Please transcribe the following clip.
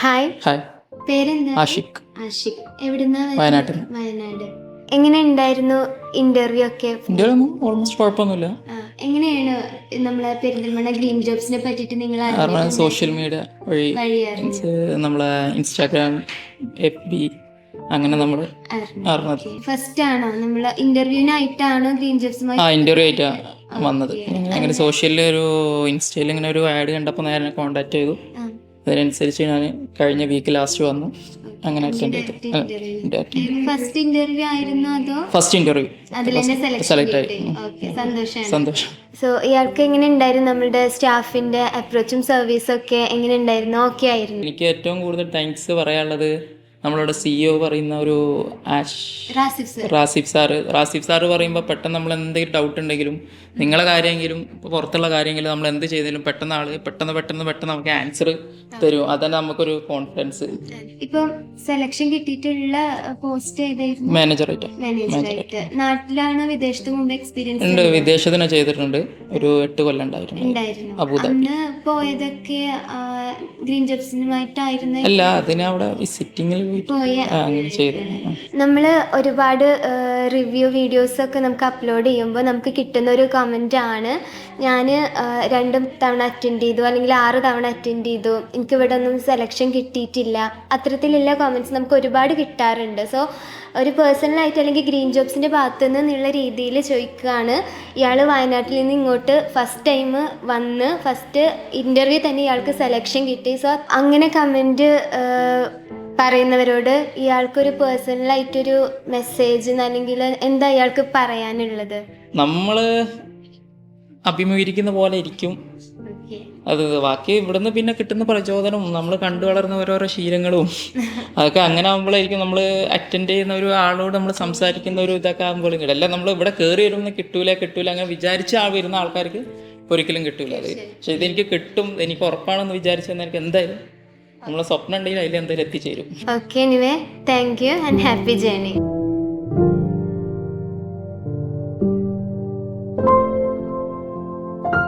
Hi, hi, പേരെന്താ? ആഷിഖ്. ആഷിഖ്. എവിടുന്നാ വരുന്നത്? വയനാട്ടിൽ. വയനാട്. എങ്ങനെ ഉണ്ടായിരുന്നു ഇന്റർവ്യൂ ഒക്കെ? ഇന്ത്യയിൽ ഒന്നും ഓൾമോസ്റ്റ് കുഴപ്പമൊന്നുമില്ല. എങ്ങനെയാണ് നമ്മളെ പെരിന്തൽമണ്ണ ഗ്രീൻ ജോബ്സിനെ പറ്റിയിട്ട് നിങ്ങൾ കാരണം സോഷ്യൽ മീഡിയ വഴി വഴിയായിരുന്നു നമ്മളെ ഇൻസ്റ്റാഗ്രാം, FB അങ്ങനെ നമ്മൾ അറിഞ്ഞത്. ഫസ്റ്റ് ആണോ നമ്മൾ ഇന്റർവ്യൂവിനായിട്ടാണോ ഗ്രീൻ ജോബ്സുമായി? ഇന്റർവ്യൂ ആയിട്ടാണ് വന്നത്. അങ്ങനെ സോഷ്യലിൽ ഒരു ഇൻസ്റ്റയിൽ ഇങ്ങനെ ഒരു ആഡ് കണ്ടപ്പോൾ നേരെ കോൺടാക്ട് ചെയ്തു. അതിനനുസരിച്ച് ഞാൻ കഴിഞ്ഞ വീക്ക് ലാസ്റ്റ് വന്നു. അങ്ങനെ അറ്റൻഡ് ചെയ്തു. ഫസ്റ്റ് ഇന്റർവ്യൂ ആയിരുന്നു അതോ? ഫസ്റ്റ് ഇന്റർവ്യൂ സെലക്ട് ആയി. സന്തോഷം. സോ ഇയാൾക്ക് എങ്ങനെ ഉണ്ടായിരുന്നു? നമ്മുടെ സ്റ്റാഫിന്റെ അപ്രോച്ചും സർവീസും ഒക്കെ എങ്ങനെ ഉണ്ടായിരുന്നു? ഓക്കെ ആയിരുന്നു? എനിക്ക് ഏറ്റവും കൂടുതൽ താങ്ക്സ് പറയാനുള്ളത് നമ്മളുടെ CEO പറയുന്ന ഒരു റാസിഫ് സാറ് പറയുമ്പോൾ പെട്ടെന്ന് നമ്മൾ എന്തെങ്കിലും ഡൗട്ട് ഉണ്ടെങ്കിലും നിങ്ങളെ കാര്യമെങ്കിലും ഇപ്പോൾ പുറത്തുള്ള കാര്യമെങ്കിലും നമ്മൾ എന്ത് ചെയ്താലും പെട്ടെന്ന് ആൾ പെട്ടെന്ന് നമുക്ക് ആൻസർ തരും. അതന്നെ നമുക്കൊരു കോൺഫിഡൻസ്. ഇപ്പം സെലക്ഷൻ കിട്ടിയിട്ടുള്ള പോസ്റ്റ് ഏതായിരുന്നു? മാനേജറായിട്ട്. നാട്ടിലാണ് വിദേശത്ത് മുമ്പ് എക്സ്പീരിയൻസ് ഉണ്ട്, വിദേശത്തിന് ചെയ്തിട്ടുണ്ട്. ഒരു 8 കൊല്ലം ഉണ്ടായിരുന്നു അബുദാബി. അന്ന് പോയതൊക്കെ ഗ്രീൻ ജോബ്സിനുമായിട്ടായിരുന്നു? അല്ല, അതിന് അവിടെ വിസിറ്റിങ്ങിൽ അങ്ങനെ ചെയ്തു. നമ്മൾ ഒരുപാട് റിവ്യൂ വീഡിയോസ് ഒക്കെ നമുക്ക് അപ്ലോഡ് ചെയ്യുമ്പോൾ നമുക്ക് കിട്ടുന്ന ഒരു കമൻ്റ് ആണ്, ഞാൻ 2 തവണ അറ്റൻഡ് ചെയ്തു അല്ലെങ്കിൽ 6 തവണ അറ്റൻഡ് ചെയ്തു, എനിക്ക് ഇവിടെ ഒന്നും സെലക്ഷൻ കിട്ടിയിട്ടില്ല. അത്തരത്തിലുള്ള കമൻറ്റ്സ് നമുക്ക് ഒരുപാട് കിട്ടാറുണ്ട്. സോ ഒരു പേഴ്സണലായിട്ട് അല്ലെങ്കിൽ ഗ്രീൻ ജോബ്സിൻ്റെ ഭാഗത്തു നിന്നുള്ള രീതിയിൽ ചോദിക്കുകയാണ്, ഇയാൾ വയനാട്ടിൽ നിന്ന് ഇങ്ങോട്ട് ഫസ്റ്റ് ടൈം വന്ന് ഫസ്റ്റ് ഇൻ്റർവ്യൂ തന്നെ ഇയാൾക്ക് സെലക്ഷൻ കിട്ടി. സോ അങ്ങനെ കമൻറ്റ് പറയുന്നവരോട് ഇയാൾക്കൊരു പേഴ്സണലായിട്ടൊരു മെസ്സേജ് അല്ലെങ്കിൽ എന്താ ഇയാൾക്ക് പറയാനുള്ളത്? നമ്മൾ അഭിമുഖീകരിക്കുന്ന പോലെ ഇരിക്കും അത്. ബാക്കി ഇവിടുന്ന് പിന്നെ കിട്ടുന്ന പ്രചോദനവും നമ്മൾ കണ്ടു വളർന്ന ഓരോരോ ശീലങ്ങളും അതൊക്കെ അങ്ങനെ ആകുമ്പോഴായിരിക്കും നമ്മൾ അറ്റൻഡ് ചെയ്യുന്ന ഒരു ആളോട് നമ്മൾ സംസാരിക്കുന്ന ഒരു ഇതൊക്കെ ആകുമ്പോഴും കിട്ടും. അല്ല നമ്മൾ ഇവിടെ കയറി വരുമ്പോൾ കിട്ടൂല അങ്ങനെ വിചാരിച്ച വരുന്ന ആൾക്കാർക്ക് ഒരിക്കലും കിട്ടൂല അത്. പക്ഷെ ഇതെനിക്ക് കിട്ടും, എനിക്ക് ഉറപ്പാണെന്ന് വിചാരിച്ചെന്ന് എനിക്ക് എന്തായാലും നമ്മളെ സ്വപ്നം ഉണ്ടെങ്കിൽ അതിൽ എന്തായാലും എത്തിച്ചേരും. Okay, anyway thank you and happy journey.